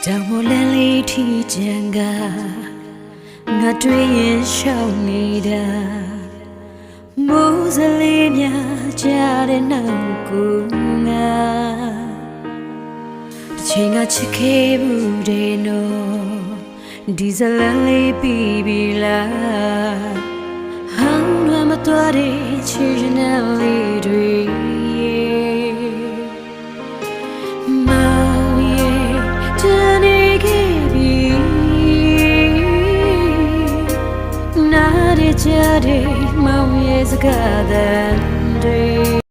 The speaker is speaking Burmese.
တောင်မလန်းလေးထီကြံကငါတွေ့ရင်ရှောင်နေတာမိုးစလေးများကြားတဲ့နောက်ကိုငါတစ်ချိန်ကချစ်ခဲ့ဘူးတဲ့နော်ဒီဇလန်လေးပြီးပြီလားဟောင်းလွမ်းမသွားတဲ့ချစ်ရတဲ့လေးတွေကြတဲ့မောင်ရဲ့စကားသံတွေ